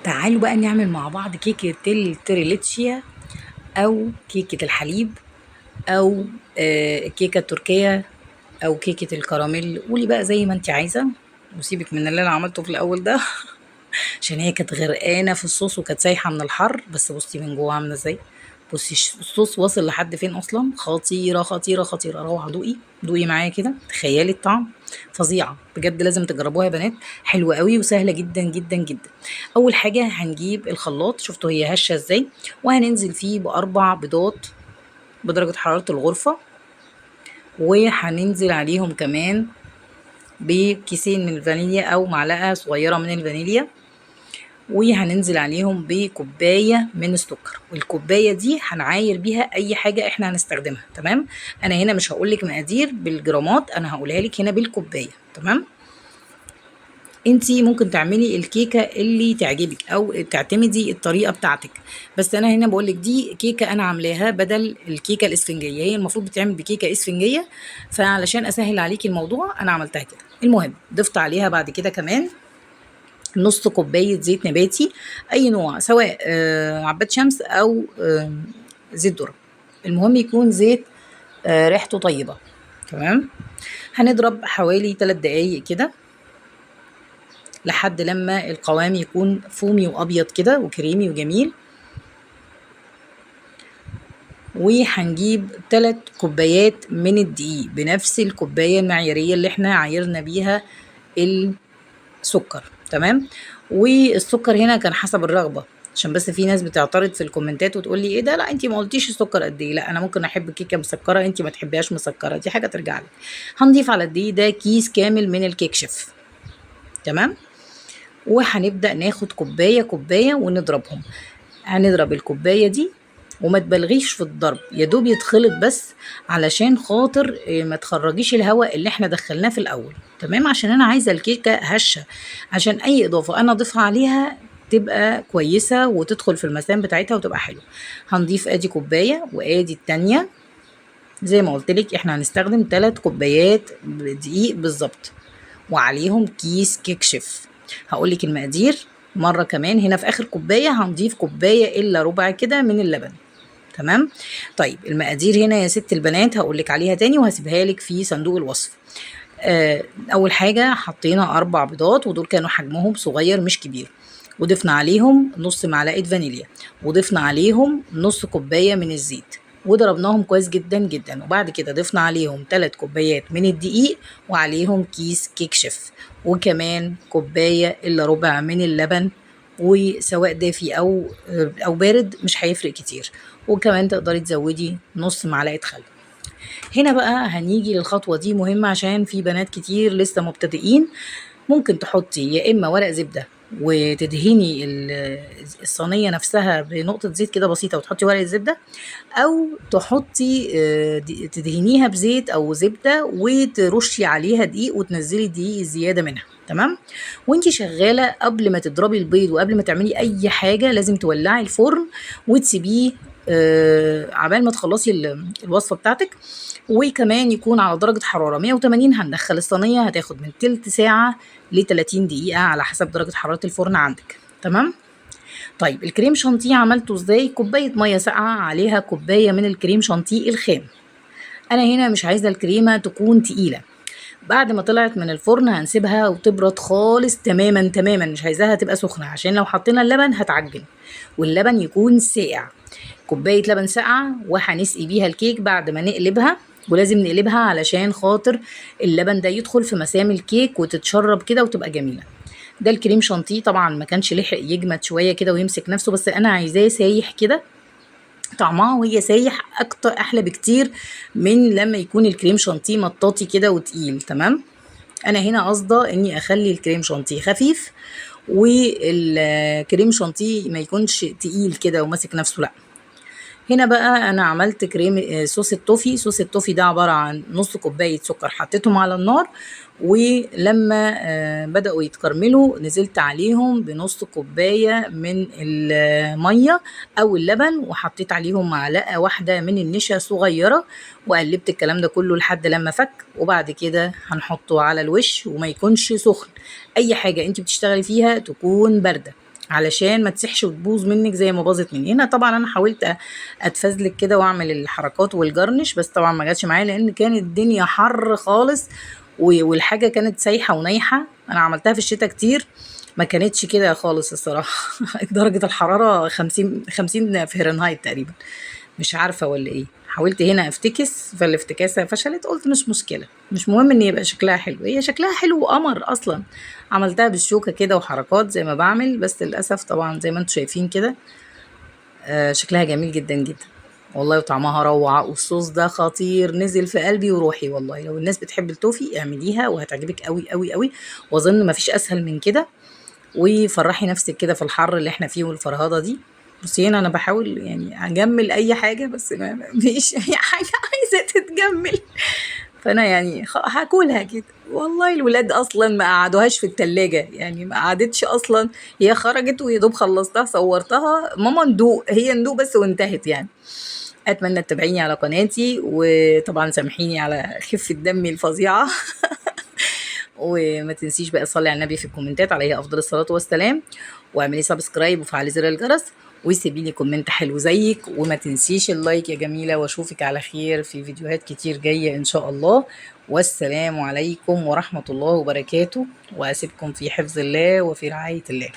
تعالوا بقى نعمل مع بعض كيكة التريليتشيا أو كيكة الحليب أو الكيكة التركية أو كيكة الكراميل. قولي بقى زي ما انت عايزة، وسيبك من اللي أنا عملته في الأول ده عشان هي كانت غرقانة في الصوص وكانت سايحة من الحر. بس بصي من جوه عاملة ازاي. بصي الصوص واصل لحد فين أصلا. خطيرة خطيرة خطيرة. روعة. دوقي دوقي معايا كده، تخيلي الطعم. فظيعة بجد، لازم تجربوها يا بنات. حلوة قوي وسهلة جدا جدا جدا. أول حاجة هنجيب الخلاط، شفتوا هي هشة ازاي، وهننزل فيه بأربع بيضات بدرجة حرارة الغرفة، وهننزل عليهم كمان بكيسين من الفانيليا أو معلقة صغيرة من الفانيليا، وهننزل عليهم بكوبايه من السكر. والكوبايه دي هنعاير بيها اي حاجه احنا هنستخدمها. تمام. انا هنا مش هقول لك مقادير بالجرامات، انا هقولها لك هنا بالكوبايه. تمام. انتي ممكن تعملي الكيكه اللي تعجبك او تعتمدي الطريقه بتاعتك، بس انا هنا بقول لك دي كيكه انا عاملاها بدل الكيكه الاسفنجيه. هي المفروض بتعمل بكيكه اسفنجيه، فعلشان اسهل عليكي الموضوع انا عملتها كده. المهم ضفت عليها بعد كده كمان نص كوباية زيت نباتي أي نوع، سواء عباد شمس أو زيت ذرة. المهم يكون زيت ريحته طيبة. تمام. هنضرب حوالي 3 دقايق كده لحد لما القوام يكون فومي وأبيض كده وكريمي وجميل. وهنجيب 3 كوبايات من الدقيق بنفس الكوباية المعيارية اللي احنا عايرنا بيها السكر. تمام. والسكر هنا كان حسب الرغبه، عشان بس في ناس بتعترض في الكومنتات وتقول لي ايه ده، لا انت ما قلتيش السكر قد ايه. لا انا ممكن احب كيكه مسكره، انت ما تحبيهاش مسكره، دي حاجه ترجع لك. هنضيف على الدقيق ده كيس كامل من الكيك شيف. تمام. وهنبدا ناخد كوبايه كوبايه ونضربهم. هنضرب الكوبايه دي وما تبالغيش في الضرب، يا دوب يتخلط بس، علشان خاطر ما تخرجيش الهواء اللي احنا دخلناه في الاول. تمام. عشان انا عايزه الكيكه هشه، عشان اي اضافه انا اضيفها عليها تبقى كويسه وتدخل في المسام بتاعتها وتبقى حلوه. هنضيف ادي كوبايه وادي التانية. زي ما قلت لك احنا هنستخدم 3 كوبايات دقيق بالظبط، وعليهم كيس كيك شيف. هقول لك المقادير مره كمان. هنا في اخر كوبايه هنضيف كوبايه الا ربع كده من اللبن. تمام. طيب المقادير هنا يا ست البنات هقول لك عليها تاني وهسيبها لك في صندوق الوصف. اول حاجه حطينا 4 بيضات، ودول كانوا حجمهم صغير مش كبير، وضفنا عليهم نص معلقه فانيليا، وضفنا عليهم نص كوبايه من الزيت، وضربناهم كويس جدا جدا. وبعد كده ضفنا عليهم 3 كوبايات من الدقيق، وعليهم كيس كيك شيف، وكمان كوبايه الا ربع من اللبن، وسواء دافي او بارد مش هيفرق كتير. وكمان تقدري تزودي نص معلقه خل. هنا بقى هنيجي للخطوة دي مهمة، عشان في بنات كتير لسه مبتدئين. ممكن تحطي يا إما ورق زبدة وتدهني الصينية نفسها بنقطة زيت كده بسيطة وتحطي ورق الزبدة، أو تحطي تدهنيها بزيت أو زبدة وترشي عليها دقيق وتنزلي الدقيق الزيادة منها. تمام. وانتي شغالة قبل ما تضربي البيض وقبل ما تعملي أي حاجة لازم تولعي الفرن وتسيبيه عبال ما تخلصي الوصفة بتاعتك، وكمان يكون على درجة حرارة 180. هندخل الصينية هتاخد من تلت ساعة ل 30 دقيقة على حسب درجة حرارة الفرن عندك. تمام. طيب الكريم شانتيه عملته ازاي؟ كوباية مية ساقعة عليها كوباية من الكريم شانتيه الخام. انا هنا مش عايزة الكريمة تكون تقيلة. بعد ما طلعت من الفرن هنسيبها وتبرد خالص تماما تماما، مش عايزاها تبقى سخنة عشان لو حطينا اللبن هتعجن، واللبن يكون ساقع. كوباية لبن ساقعة وهنسقي بيها الكيك بعد ما نقلبها، ولازم نقلبها علشان خاطر اللبن ده يدخل في مسام الكيك وتتشرب كده وتبقى جميلة. ده الكريم شانتيه طبعا ما كانش لحق يجمد شوية كده ويمسك نفسه، بس انا عايزاه سايح كده. طعمها وهي سايح اكتر احلى بكتير من لما يكون الكريم شانتيه مطاطي كده وتقيل. تمام. انا هنا قصده اني اخلي الكريم شانتيه خفيف والكريم شانتيه ما يكونش تقيل كده وماسك نفسه، لا. هنا بقى انا عملت كريم صوص التوفي. صوص التوفي ده عبارة عن نص كوباية سكر حطيتهم على النار، ولما بدأوا يتكرملوا نزلت عليهم بنص كوباية من المية او اللبن، وحطيت عليهم معلقة واحدة من النشا صغيرة، وقلبت الكلام ده كله لحد لما فك. وبعد كده هنحطه على الوش وما يكونش سخن. اي حاجة انت بتشتغلي فيها تكون باردة. علشان ما تسيحش وتبوظ منك زي ما باظت مني. هنا طبعا انا حاولت اتفزلك كده واعمل الحركات والجرنش، بس طبعا ما جاتش معايا لان كانت الدنيا حر خالص والحاجه كانت سايحه ونايحه. انا عملتها في الشتاء كتير، ما كانتش كده خالص الصراحه. درجه الحراره 50 فهرنهايت تقريبا، مش عارفه ولا ايه. حاولت هنا افتكس فالافتكاسه فشلت، قلت مش مشكله، مش مهم ان يبقى شكلها حلو، هي شكلها حلو وقمر اصلا. عملتها بالشوكه كده وحركات زي ما بعمل، بس للاسف طبعا زي ما انتم شايفين كده شكلها جميل جدا جدا والله، وطعمها روعه، والصوص ده خطير نزل في قلبي وروحي والله. لو الناس بتحب التوفي اعمليها وهتعجبك قوي قوي قوي، واظن مفيش اسهل من كده. وفرحي نفسك كده في الحر اللي احنا فيه والفرهضه دي. بصي هنا انا بحاول يعني اجمل اي حاجه، بس ما فيش اي حاجه عايزه تتجمل. فانا يعني هاكلها كده والله. الولاد اصلا ما قعدوهاش في التلاجة، يعني ما قعدتش اصلا، هي خرجت ويا دوب خلصتها صورتها ماما ندوق، هي ندوق بس وانتهت يعني. اتمنى تتابعيني على قناتي، وطبعا سامحيني على خفة دمي الفظيعة. وما تنسيش بقى تصلي على النبي في الكومنتات عليه افضل الصلاه والسلام، واعملي سبسكرايب وفعلي زر الجرس، وسيبي لي كومنت حلو زيك، وما تنسيش اللايك يا جميله. واشوفك على خير في فيديوهات كتير جايه ان شاء الله. والسلام عليكم ورحمه الله وبركاته، واسيبكم في حفظ الله وفي رعايه الله.